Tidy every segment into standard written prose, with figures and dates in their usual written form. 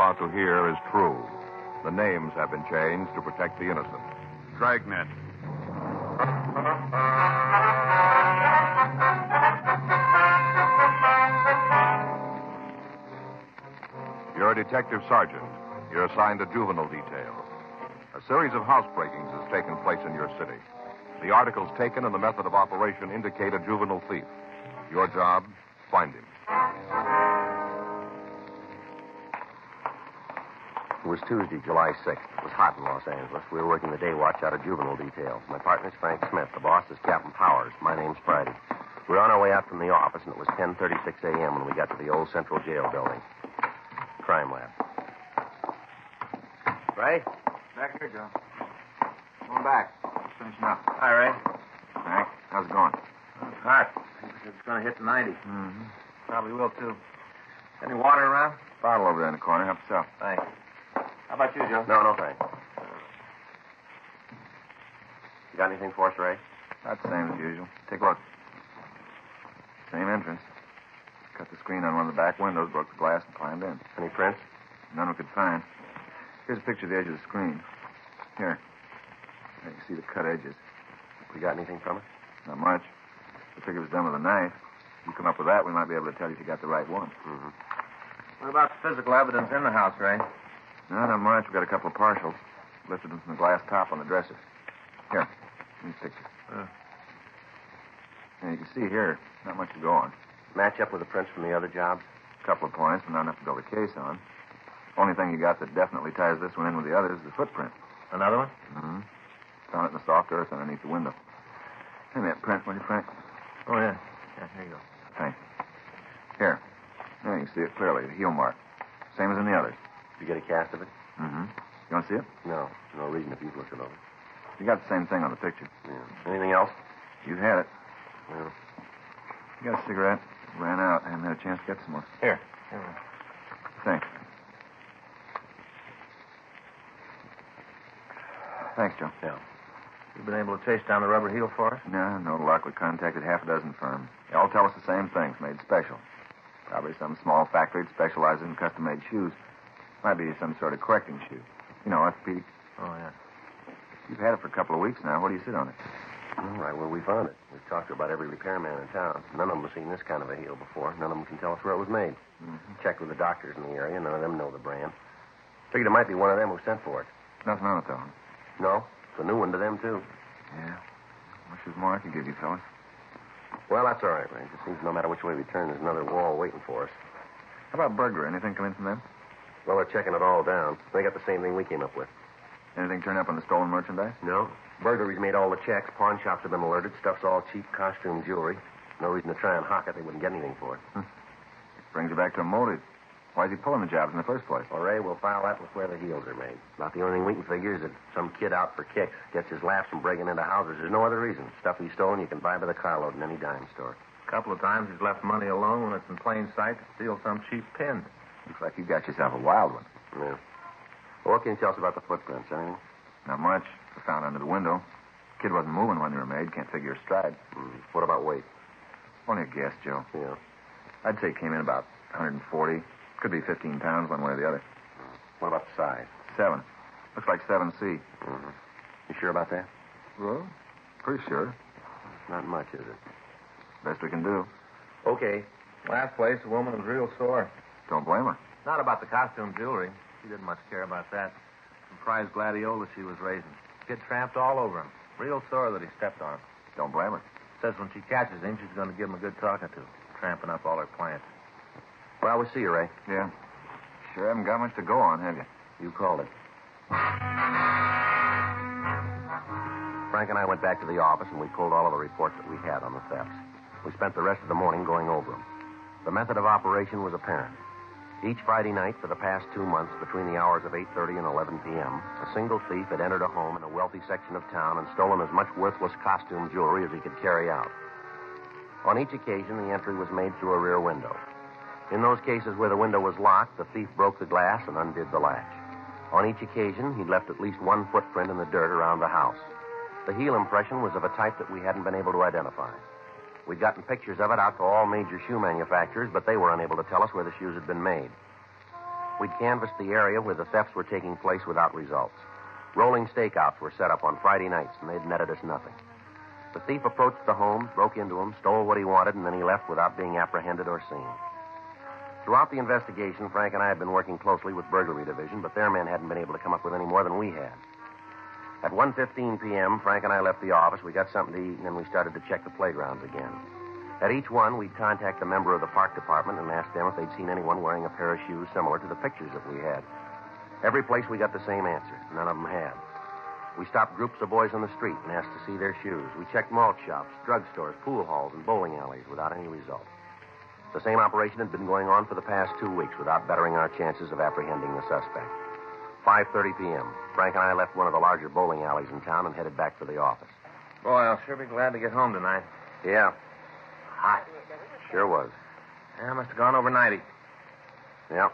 about to hear is true. The names have been changed to protect the innocent. Dragnet. You're a detective sergeant. You're assigned to juvenile detail. A series of housebreakings has taken place in your city. The articles taken and the method of operation indicate a juvenile thief. Your job, find him. It was Tuesday, July 6th. It was hot in Los Angeles. We were working the day watch out of juvenile detail. My partner's Frank Smith. The boss is Captain Powers. My name's Friday. We were on our way out from the office, and it was 10:36 a.m. when we got to the old Central Jail building. Crime lab. Ray? Back here, Joe. Going back. Finishing up. Hi, Ray. Frank, how's it going? It's hot. It's going to hit the 90. Mm-hmm. Probably will, too. Any water around? Bottle over there in the corner. Help yourself. Thanks. How about you, Joe? No, thanks. You got anything for us, Ray? About the same as usual. Take a look. Same entrance. Cut the screen on one of the back windows, broke the glass, and climbed in. Any prints? None we could find. Here's a picture of the edge of the screen. Here. There, you see the cut edges. We got anything from it? Not much. The figure was done with a knife. If you come up with that, we might be able to tell you if you got the right one. Mm-hmm. What about the physical evidence in the house, Ray? No, not much. We got a couple of partials. Lifted them from the glass top on the dresser. Here. These pictures. Yeah, you can see here, not much to go on. Match up with the prints from the other jobs? A couple of points, but not enough to build a case on. Only thing you got that definitely ties this one in with the others is the footprint. Another one? Mm-hmm. Found it in the soft earth underneath the window. Hand me that print, will you, Frank? Oh, yeah. Yeah, here you go. Thanks. Here. There, you can see it clearly, the heel mark. Same as in the others. Did you get a cast of it? Mm-hmm. You want to see it? No. No reason if you've looked it over. You got the same thing on the picture. Yeah. Anything else? You've had it. Yeah. You got a cigarette? Ran out. I haven't had a chance to get some more. Here. Thanks. Thanks, Joe. Yeah. You been able to chase down the rubber heel for us? No luck. We contacted half a dozen firms. They all tell us the same things, made special. Probably some small factory that specializes in custom-made shoes. Might be some sort of correcting shoe. You know, FP. Oh, yeah. You've had it for a couple of weeks now. Where do you sit on it? All right, well, we found it. We've talked to about every repairman in town. None of them have seen this kind of a heel before. None of them can tell us where it was made. Mm-hmm. Checked with the doctors in the area. None of them know the brand. Figured it might be one of them who sent for it. Nothing on it, though. No? It's a new one to them, too. Yeah. Wish there was more I could give you, fellas. Well, that's all right, Ray. It seems no matter which way we turn, there's another wall waiting for us. How about burglary? Anything come in from them? Well, they're checking it all down. They got the same thing we came up with. Anything turn up on the stolen merchandise? No. Burglaries made all the checks. Pawn shops have been alerted. Stuff's all cheap costume jewelry. No reason to try and hawk it. They wouldn't get anything for it. Brings you back to a motive. Why's he pulling the jobs in the first place? Well, Ray, we'll file that with where the heels are made. About the only thing we can figure is that some kid out for kicks gets his laughs from breaking into houses. There's no other reason. Stuff he's stolen you can buy by the carload in any dime store. A couple of times he's left money alone when it's in plain sight to steal some cheap pin. Looks like you got yourself a wild one. Yeah. Well, what can you tell us about the footprints? Anything? Not much. They're found under the window. Kid wasn't moving when they were made. Can't figure his stride. What about weight? Only a guess, Joe. Yeah. I'd say it came in about 140. Could be 15 pounds one way or the other. What about the size? 7. Looks like 7C. Mm-hmm. You sure about that? Well, pretty sure. Not much, is it? Best we can do. Okay. Last place, the woman was real sore. Don't blame her. Not about the costume jewelry. She didn't much care about that. Some prize gladiola she was raising. Kid tramped all over him. Real sore that he stepped on him. Don't blame her. Says when she catches him, she's going to give him a good talking to. Tramping up all her plants. Well, we'll see you, Ray. Yeah. Sure haven't got much to go on, have you? You called it. Frank and I went back to the office, and we pulled all of the reports that we had on the thefts. We spent the rest of the morning going over them. The method of operation was apparent. Each Friday night for the past 2 months, between the hours of 8:30 and 11 p.m., a single thief had entered a home in a wealthy section of town and stolen as much worthless costume jewelry as he could carry out. On each occasion, the entry was made through a rear window. In those cases where the window was locked, the thief broke the glass and undid the latch. On each occasion, he'd left at least one footprint in the dirt around the house. The heel impression was of a type that we hadn't been able to identify. We'd gotten pictures of it out to all major shoe manufacturers, but they were unable to tell us where the shoes had been made. We'd canvassed the area where the thefts were taking place without results. Rolling stakeouts were set up on Friday nights, and they'd netted us nothing. The thief approached the home, broke into them, stole what he wanted, and then he left without being apprehended or seen. Throughout the investigation, Frank and I had been working closely with Burglary Division, but their men hadn't been able to come up with any more than we had. At 1:15 p.m., Frank and I left the office. We got something to eat, and then we started to check the playgrounds again. At each one, we'd contact a member of the park department and ask them if they'd seen anyone wearing a pair of shoes similar to the pictures that we had. Every place we got the same answer. None of them had. We stopped groups of boys on the street and asked to see their shoes. We checked malt shops, drugstores, pool halls, and bowling alleys without any result. The same operation had been going on for the past 2 weeks without bettering our chances of apprehending the suspect. 5:30 p.m. Frank and I left one of the larger bowling alleys in town and headed back for the office. Boy, I'll sure be glad to get home tonight. Yeah, Hot. sure was. Yeah, must have gone over 90. Yeah.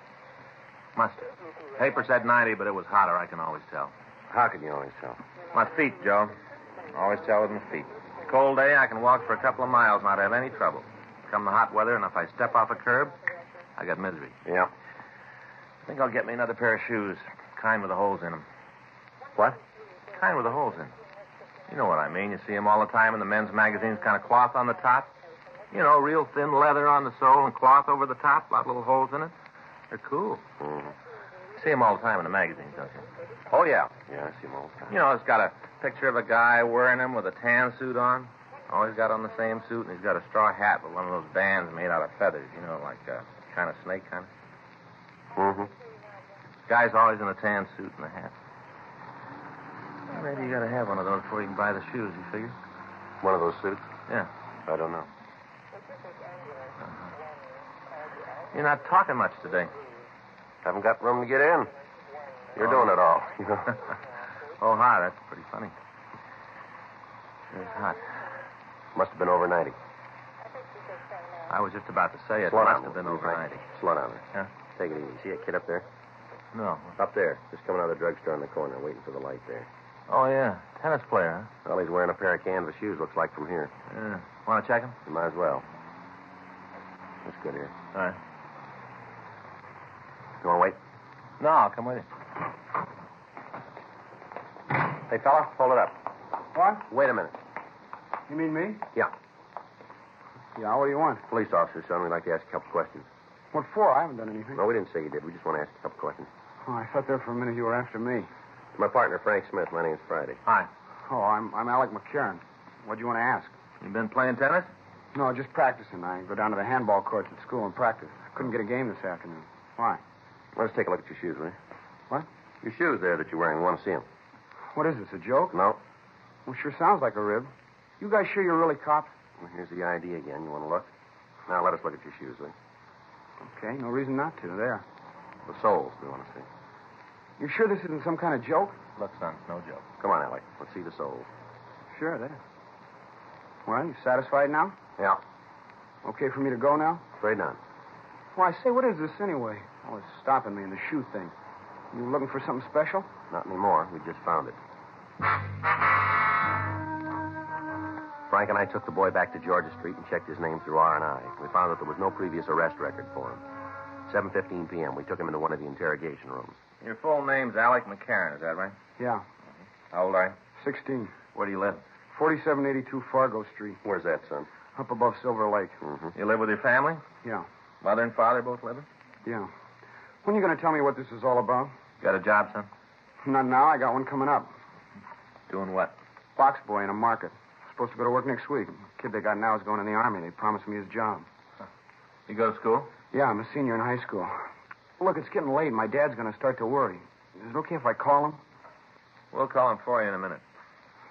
Must have. Paper said 90, but it was hotter, I can always tell. How can you always tell? My feet, Joe. Always tell with my feet. Cold day, I can walk for a couple of miles, not have any trouble. Come the hot weather, and if I step off a curb, I got misery. Yeah. I think I'll get me another pair of shoes. Kind with the holes in them. What? Kind with the holes in. You know what I mean. You see them all the time in the men's magazines, kind of cloth on the top. You know, real thin leather on the sole and cloth over the top, a lot of little holes in it. They're cool. Mm-hmm. You see them all the time in the magazines, don't you? Oh, yeah. Yeah, I see them all the time. You know, it's got a picture of a guy wearing them with a tan suit on. Always got on the same suit, and he's got a straw hat with one of those bands made out of feathers, you know, like a kind of snake kind of. Mm-hmm. Guy's always in a tan suit and a hat. Well, maybe you got to have one of those before you can buy the shoes, you figure? One of those suits? Yeah. I don't know. You're not talking much today. Haven't got room to get in. You're doing it all. Oh, hot. That's pretty funny. It's hot. Must have been over 90. I was just about to say it Slow must down, have been will you, over Frank? 90. Slow down there. Yeah? Take it easy. See that kid up there? No. Up there. Just coming out of the drugstore in the corner, waiting for the light there. Oh, yeah. Tennis player, huh? Well, he's wearing a pair of canvas shoes, looks like, from here. Yeah. Want to check him? You might as well. That's good here. All right. You want to wait? No, I'll come with you. Hey, fella, hold it up. What? Wait a minute. You mean me? Yeah. Yeah, what do you want? Police officer, son. We'd like to ask you a couple questions. What for? I haven't done anything. No, we didn't say you did. We just want to ask you a couple questions. Oh, I thought there for a minute you were after me. My partner, Frank Smith. My name's Friday. Hi. Oh, I'm Alec McCarran. What do you want to ask? You been playing tennis? No, just practicing. I go down to the handball courts at school and practice. Couldn't get a game this afternoon. Why? Let's take a look at your shoes, will you? What? Your shoes there that you're wearing. We want to see them. What is this, a joke? No. Well, sure sounds like a rib. You guys sure you're really cops? Well, here's the ID again. You want to look? Now, let us look at your shoes, will you? Okay, no reason not to. There. The soles we want to see. You sure this isn't some kind of joke? Look, son, no joke. Come on, Alec. Let's see the soles. Sure, there. Well, you satisfied now? Yeah. Okay for me to go now? Afraid not. Well, I say, what is this anyway? Oh, it's stopping me in the shoe thing. You looking for something special? Not anymore. We just found it. Frank and I took the boy back to Georgia Street and checked his name through R&I. We found that there was no previous arrest record for him. 7:15 p.m. We took him into one of the interrogation rooms. Your full name's Alec McCarran, is that right? Yeah. How old are you? 16. Where do you live? 4782 Fargo Street, Where's that, son? up above Silver Lake. Mm-hmm. You live with your family? Yeah. Mother and father both living? Yeah. When are you going to tell me what this is all about? Got a job, son? Not now. I got one coming up. Doing what? Box boy in a market. Supposed to go to work next week. The kid they got now is going in the Army. They promised me his job. You go to school? Yeah, I'm a senior in high school. Look, it's getting late. My dad's going to start to worry. Is it okay if I call him? We'll call him for you in a minute.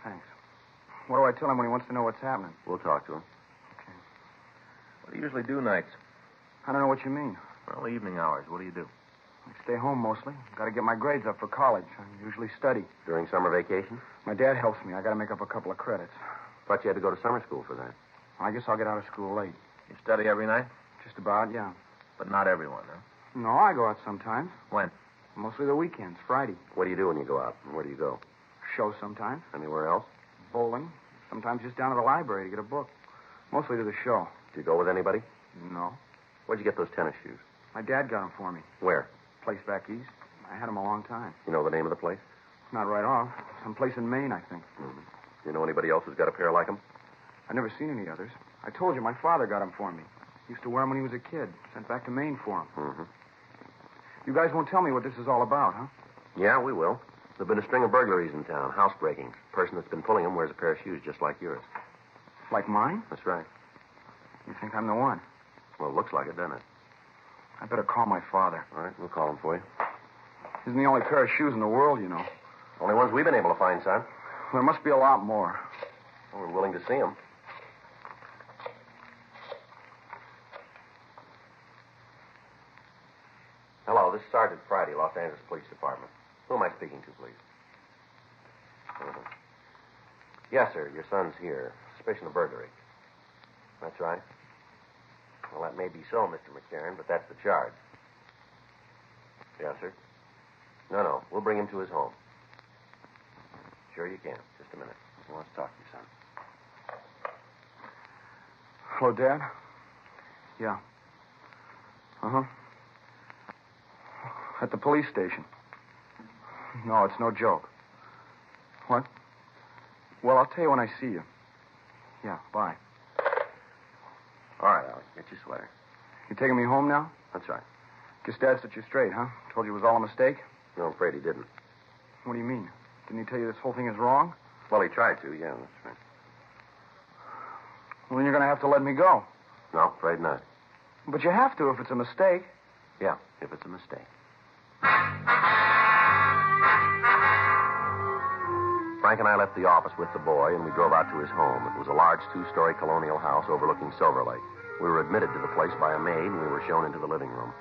Thanks. What do I tell him when he wants to know what's happening? We'll talk to him. What do you usually do nights? I don't know what you mean. Well, evening hours. What do you do? I stay home mostly. Got to get my grades up for college. I usually study. During summer vacation? My dad helps me. I got to make up a couple of credits. Thought you had to go to summer school for that. I guess I'll get out of school late. You study every night? Just about, yeah. But not everyone, huh? No, I go out sometimes. When? Mostly the weekends, Friday. What do you do when you go out? And where do you go? Shows sometimes. Anywhere else? Bowling. Sometimes just down to the library to get a book. Mostly to the show. Do you go with anybody? No. Where'd you get those tennis shoes? My dad got them for me. Where? Place back east. I had him a long time. You know the name of the place? Not right off. Someplace in Maine, I think. Mm-hmm. You know anybody else who's got a pair like them? I've never seen any others. I told you my father got them for me. He used to wear them when he was a kid. Sent back to Maine for them. Mm-hmm. You guys won't tell me what this is all about, huh? Yeah, we will. There've been a string of burglaries in town, housebreaking. The person that's been pulling them wears a pair of shoes just like yours. Like mine? That's right. You think I'm the one? Well, it looks like it, doesn't it? I better call my father. All right, we'll call him for you. Isn't the only pair of shoes in the world, you know. Only ones we've been able to find, son. There must be a lot more. Well, we're willing to see them. Hello, this is Sergeant Friday, Los Angeles Police Department. Who am I speaking to, please? Uh-huh. Yes, sir. Your son's here. Suspicion of burglary. That's right. Well, that may be so, Mr. McCarran, but that's the charge. Yes, sir. No. We'll bring him to his home. Sure you can. Just a minute. He wants to talk to you, son. Hello, Dad? Yeah. Uh-huh. At the police station. No, it's no joke. What? Well, I'll tell you when I see you. Yeah, bye. All right, Alec. Get your sweater. You taking me home now? That's right. Guess Dad set you straight, huh? Told you it was all a mistake? No, I'm afraid he didn't. What do you mean? Didn't he tell you this whole thing is wrong? Well, he tried to, yeah, that's right. Well, then you're going to have to let me go. No, afraid not. But you have to if it's a mistake. Yeah, if it's a mistake. Frank and I left the office with the boy, and we drove out to his home. It was a large two-story colonial house overlooking Silver Lake. We were admitted to the place by a maid, and we were shown into the living room.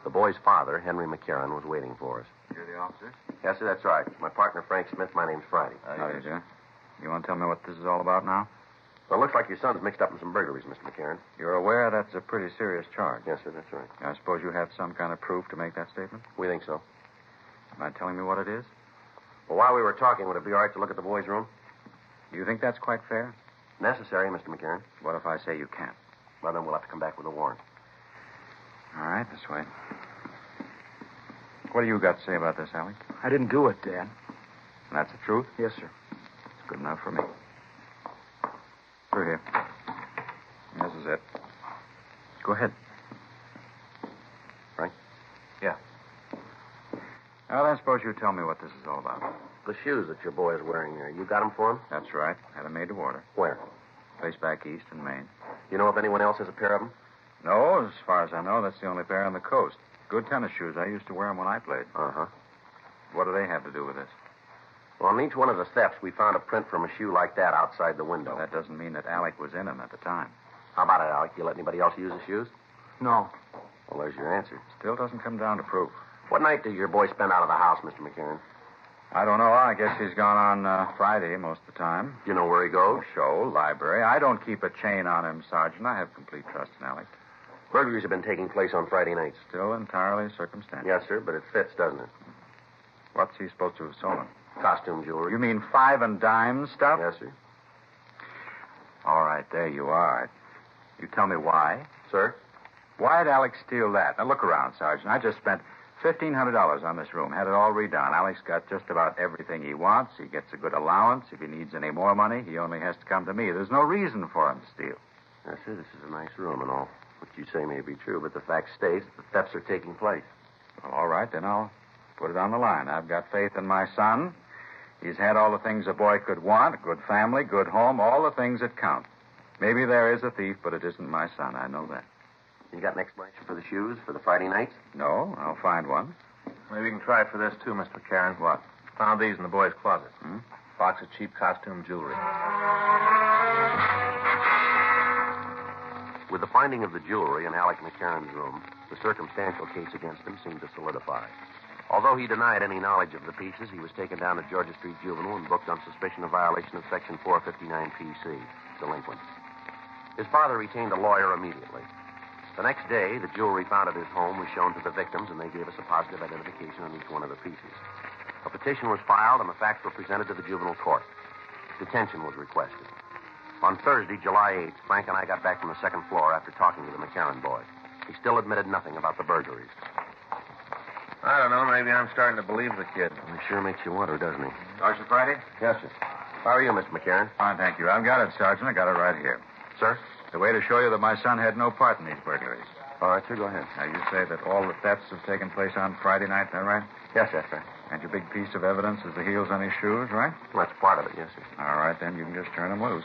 The boy's father, Henry McCarran, was waiting for us. You're the officer? Yes, sir, that's right. My partner, Frank Smith. My name's Friday. How do you do? You want to tell me what this is all about now? Well, it looks like your son's mixed up in some burglaries, Mr. McCarran. You're aware that's a pretty serious charge. Yes, sir, that's right. I suppose you have some kind of proof to make that statement? We think so. Mind telling me what it is? Well, while we were talking, would it be all right to look at the boy's room? Do you think that's quite fair? Necessary, Mr. McCarran. What if I say you can't? Well, then we'll have to come back with a warrant. All right, this way. What do you got to say about this, Alec? I didn't do it, Dad. And that's the truth? Yes, sir. It's good enough for me. Through here. This is it. Go ahead. Frank? Yeah. Now, then, suppose you tell me what this is all about. The shoes that your boy is wearing there, you got them for him? That's right. Had them made to order. Where? Place back east in Maine. You know if anyone else has a pair of them? No, as far as I know, that's the only pair on the coast. Good tennis shoes. I used to wear them when I played. Uh-huh. What do they have to do with this? Well, on each one of the steps, we found a print from a shoe like that outside the window. Well, that doesn't mean that Alec was in them at the time. How about it, Alec? You let anybody else use the shoes? No. Well, there's your answer. Still doesn't come down to proof. What night did your boy spend out of the house, Mr. McCarran? I don't know. I guess he's gone on Friday most of the time. You know where he goes? Show, library. I don't keep a chain on him, Sergeant. I have complete trust in Alec. Burglaries have been taking place on Friday nights. Still entirely circumstantial. Yes, sir, but it fits, doesn't it? What's he supposed to have stolen? Costume jewelry. You mean 5 and dime stuff? Yes, sir. All right, there you are. You tell me why. Sir? Why'd Alec steal that? Now, look around, Sergeant. I just spent $1,500 on this room. Had it all redone. Alec's got just about everything he wants. He gets a good allowance. If he needs any more money, he only has to come to me. There's no reason for him to steal. Yes, sir, this is a nice room and all. What you say may be true, but the fact stays that the thefts are taking place. Well, all right, then I'll put it on the line. I've got faith in my son. He's had all the things a boy could want, a good family, good home, all the things that count. Maybe there is a thief, but it isn't my son. I know that. You got an explanation for the shoes for the Friday nights? No, I'll find one. Maybe we can try for this, too, Mr. McCarran. What? Found these in the boy's closet. Hmm? Box of cheap costume jewelry. With the finding of the jewelry in Alec McCarran's room, the circumstantial case against him seemed to solidify. Although he denied any knowledge of the pieces, he was taken down to Georgia Street Juvenile and booked on suspicion of violation of Section 459 PC, delinquent. His father retained a lawyer immediately. The next day, the jewelry found at his home was shown to the victims, and they gave us a positive identification on each one of the pieces. A petition was filed, and the facts were presented to the juvenile court. Detention was requested. On Thursday, July 8th, Frank and I got back from the second floor after talking to the McCarran boy. He still admitted nothing about the burglaries. I don't know. Maybe I'm starting to believe the kid. He sure makes you wonder, doesn't he? Sergeant Friday? Yes, sir. How are you, Mr. McCarran? Fine, thank you. I've got it, Sergeant. I got it right here. Sir? The way to show you that my son had no part in these burglaries. All right, sir, go ahead. Now, you say that all the thefts have taken place on Friday night, is that right? Yes, that's right. And your big piece of evidence is the heels on his shoes, right? Well, that's part of it, yes, sir. All right, then you can just turn them loose.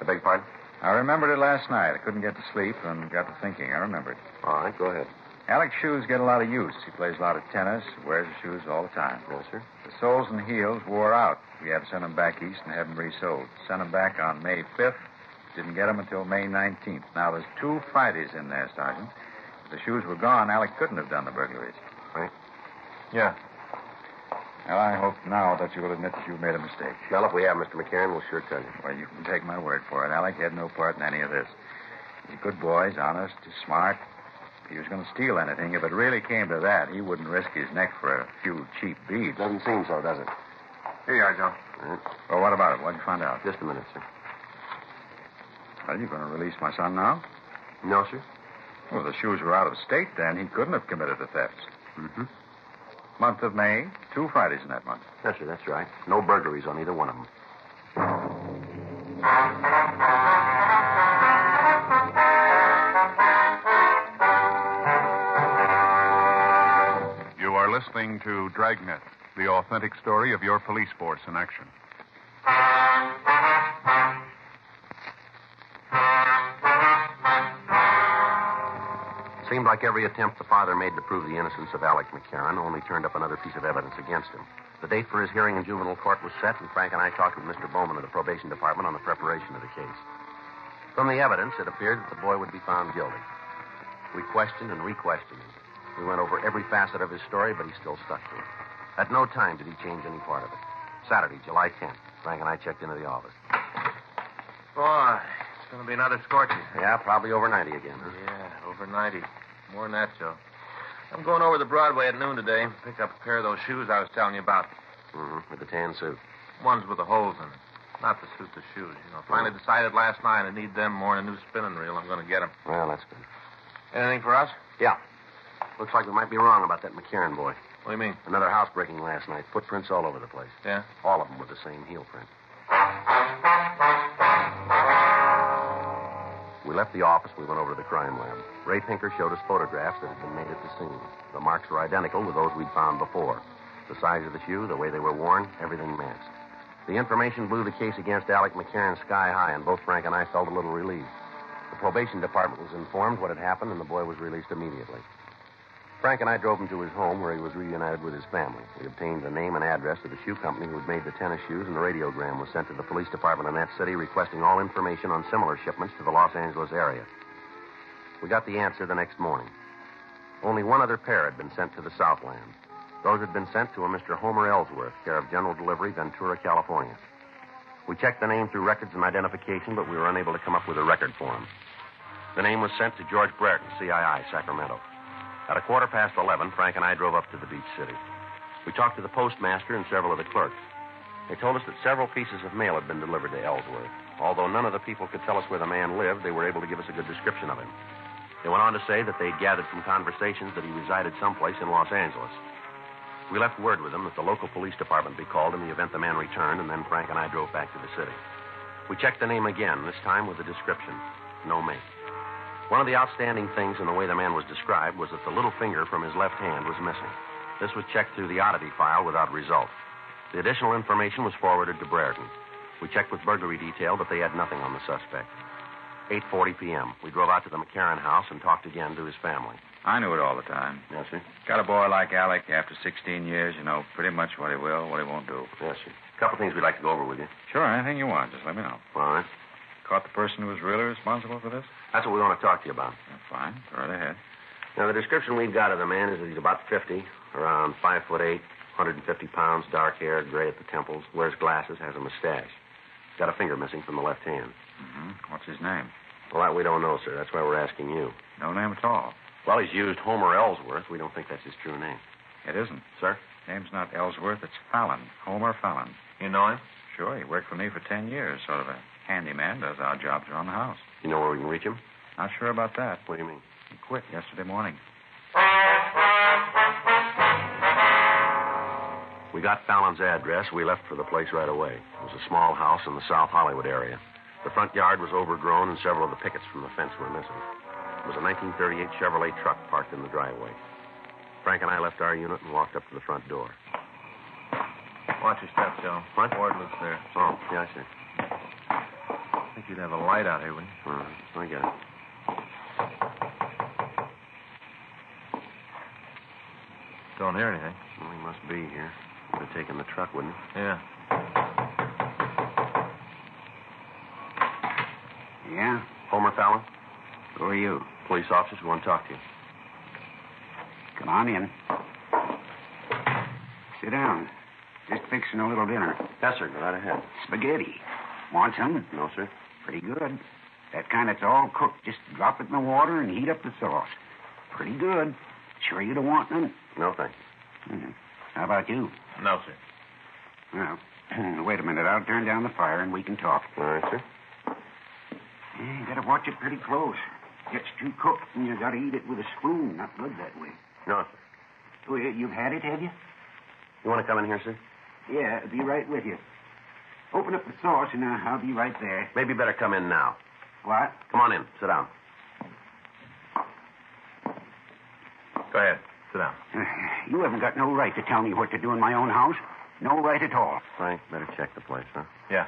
I beg your pardon? I remembered it last night. I couldn't get to sleep and got to thinking. I remembered. All right, go ahead. Alec's shoes get a lot of use. He plays a lot of tennis, wears his shoes all the time. Yes, sir. The soles and heels wore out. We had to send them back east and have them resoled. Sent them back on May 5th. Didn't get them until May 19th. Now, there's 2 Fridays in there, Sergeant. If the shoes were gone, Alec couldn't have done the burglaries. Right? Yeah. Well, I hope now that you will admit that you've made a mistake. Well, if we have, Mr. McCarran, we'll sure tell you. Well, you can take my word for it. Alec had no part in any of this. He's a good boy. He's honest. He's smart. If he was going to steal anything, if it really came to that, he wouldn't risk his neck for a few cheap beads. Doesn't seem so, does it? Here you are, Joe. All right. Well, what about it? What'd you find out? Just a minute, sir. Well, you going to release my son now? No, sir. Well, if the shoes were out of state, then he couldn't have committed the thefts. Mm-hmm. Month of May, 2 Fridays in that month. Yes, sir, that's right. No burglaries on either one of them. You are listening to Dragnet, the authentic story of your police force in action. Seemed like every attempt the father made to prove the innocence of Alec McCarran only turned up another piece of evidence against him. The date for his hearing in juvenile court was set, and Frank and I talked with Mr. Bowman of the probation department on the preparation of the case. From the evidence, it appeared that the boy would be found guilty. We questioned and re-questioned him. We went over every facet of his story, but he still stuck to it. At no time did he change any part of it. Saturday, July 10th, Frank and I checked into the office. Boy, it's going to be another scorcher. Yeah, probably over 90 again, huh? Yeah, over 90. More than that, Joe. I'm going over to Broadway at noon today. Pick up a pair of those shoes I was telling you about. Mm-hmm, with the tan suit. Ones with the holes in it. Not the suit, the shoes. Finally decided last night I need them more than a new spinning reel. I'm going to get them. Well, that's good. Anything for us? Yeah. Looks like we might be wrong about that McCarran boy. What do you mean? Another housebreaking last night. Footprints all over the place. Yeah? All of them with the same heel print. We left the office. We went over to the crime lab. Ray Pinker showed us photographs that had been made at the scene. The marks were identical with those we'd found before. The size of the shoe, the way they were worn, everything matched. The information blew the case against Alec McCarran sky high, and both Frank and I felt a little relieved. The probation department was informed what had happened, and the boy was released immediately. Frank and I drove him to his home, where he was reunited with his family. We obtained the name and address of the shoe company who had made the tennis shoes, and a radiogram was sent to the police department in that city requesting all information on similar shipments to the Los Angeles area. We got the answer the next morning. Only one other pair had been sent to the Southland. Those had been sent to a Mr. Homer Ellsworth, care of General Delivery, Ventura, California. We checked the name through records and identification, but we were unable to come up with a record for him. The name was sent to George Brereton, CII, Sacramento. At 11:15, Frank and I drove up to the beach city. We talked to the postmaster and several of the clerks. They told us that several pieces of mail had been delivered to Ellsworth. Although none of the people could tell us where the man lived, they were able to give us a good description of him. They went on to say that they'd gathered from conversations that he resided someplace in Los Angeles. We left word with them that the local police department be called in the event the man returned, and then Frank and I drove back to the city. We checked the name again, this time with a description. No make. One of the outstanding things in the way the man was described was that the little finger from his left hand was missing. This was checked through the oddity file without result. The additional information was forwarded to Brereton. We checked with burglary detail, but they had nothing on the suspect. 8:40 p.m. We drove out to the McCarran house and talked again to his family. I knew it all the time. Yes, sir? Got a boy like Alec after 16 years, you know pretty much what he will, what he won't do. Yes, sir. A couple things we'd like to go over with you. Sure, anything you want. Just let me know. All right. Caught the person who was really responsible for this? That's what we want to talk to you about. Fine. Go right ahead. Now, the description we've got of the man is that he's about 50, around 5'8", 150 pounds, dark hair, gray at the temples, wears glasses, has a mustache. Got a finger missing from the left hand. Mm-hmm. What's his name? Well, that we don't know, sir. That's why we're asking you. No name at all. Well, he's used Homer Ellsworth. We don't think that's his true name. It isn't. Sir? Name's not Ellsworth. It's Fallon. Homer Fallon. You know him? Sure. He worked for me for 10 years. Sort of a handyman. Does our jobs around the house. You know where we can reach him? Not sure about that. What do you mean? He quit yesterday morning. We got Fallon's address. We left for the place right away. It was a small house in the South Hollywood area. The front yard was overgrown, and several of the pickets from the fence were missing. It was a 1938 Chevrolet truck parked in the driveway. Frank and I left our unit and walked up to the front door. Watch your step, Joe. What? Ward lives there. Oh, yeah, I see. I think you'd have a light out here, wouldn't you? I get it. Don't hear anything. Well, he must be here. Would have taken the truck, wouldn't he? Yeah. Yeah? Homer Fallon? Who are you? Police officers who want to talk to you. Come on in. Sit down. Just fixing a little dinner. Yes, sir. Go right ahead. Spaghetti. Want some? No, sir. Pretty good. That kind that's all cooked. Just drop it in the water and heat up the sauce. Pretty good. Sure you don't want none? No, thanks. How about you? No, sir. Well, wait a minute. I'll turn down the fire and we can talk. All right, sir. You gotta watch it pretty close. Gets too cooked and you gotta eat it with a spoon. Not good that way. No, sir. Oh, you've had it, have you? You want to come in here, sir? Yeah, be right with you. Open up the sauce and I'll be right there. Maybe better come in now. What? Come on in. Sit down. Go ahead. Sit down. You haven't got no right to tell me what to do in my own house. No right at all. Frank, better check the place, huh? Yeah.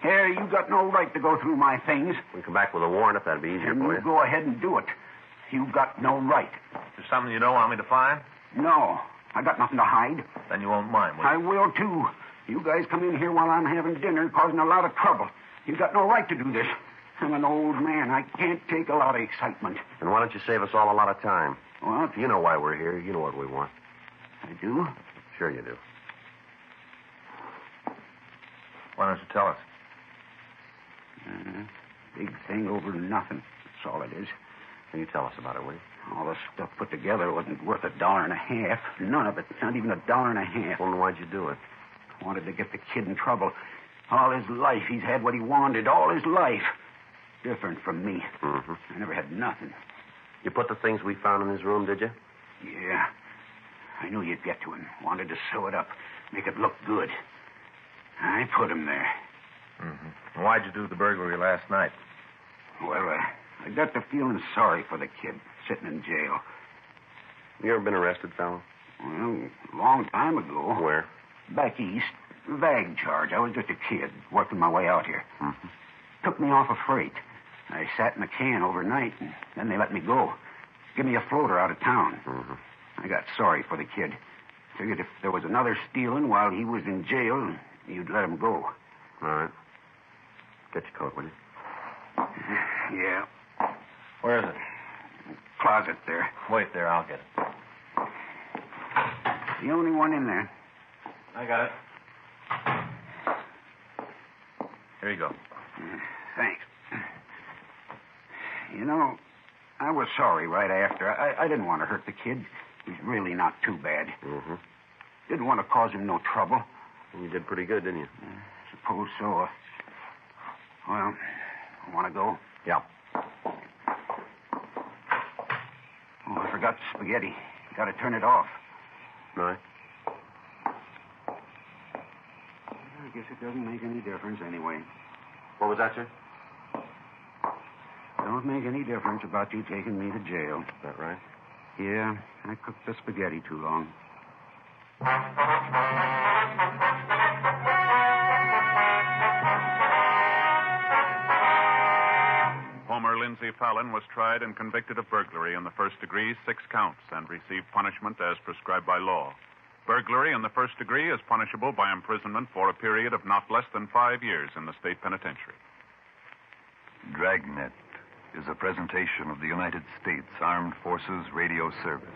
Here, you got no right to go through my things. We can come back with a warrant if that'd be easier And for you you. go ahead and do it. You got no right. There's something you don't want me to find? No. I got nothing to hide. Then you won't mind, will you? I will, too. You guys come in here while I'm having dinner, causing a lot of trouble. You got no right to do this. I'm an old man. I can't take a lot of excitement. And why don't you save us all a lot of time? What? You know why we're here. You know what we want. I do? Sure you do. Why don't you tell us? Big thing over nothing. That's all it is. Can you tell us about it, will you? All the stuff put together wasn't worth $1.50. None of it. Not even $1.50. Well, then why'd you do it? Wanted to get the kid in trouble. All his life, he's had what he wanted. All his life. Different from me. Mm-hmm. I never had nothing. You put the things we found in his room, did you? Yeah. I knew you'd get to him. Wanted to sew it up. Make it look good. I put him there. Mm-hmm. And why'd you do the burglary last night? Well, I got to feeling sorry for the kid sitting in jail. You ever been arrested, Fallon? Well, a long time ago. Where? Back east. Vag charge. I was just a kid, working my way out here. Mm-hmm. Took me off a freight. I sat in a can overnight, and then they let me go. Give me a floater out of town. Mm-hmm. I got sorry for the kid. Figured if there was another stealing while he was in jail, you'd let him go. All right. Get your coat, will you? Yeah. Where is it? Closet there. Wait there, I'll get it. The only one in there. I got it. Here you go. Thanks. You know, I was sorry right after. I didn't want to hurt the kid. He's really not too bad. Mm-hmm. Didn't want to cause him no trouble. And you did pretty good, didn't you? Suppose so. Well, want to go? Yeah. Oh, I forgot the spaghetti. Got to turn it off. Right. I guess it doesn't make any difference anyway. What was that, sir? Don't make any difference about you taking me to jail. Is that right? Yeah, I cooked the spaghetti too long. Homer Lindsay Fallon was tried and convicted of burglary in the first degree, 6 counts, and received punishment as prescribed by law. Burglary in the first degree is punishable by imprisonment for a period of not less than 5 years in the state penitentiary. Dragnet is a presentation of the United States Armed Forces Radio Service.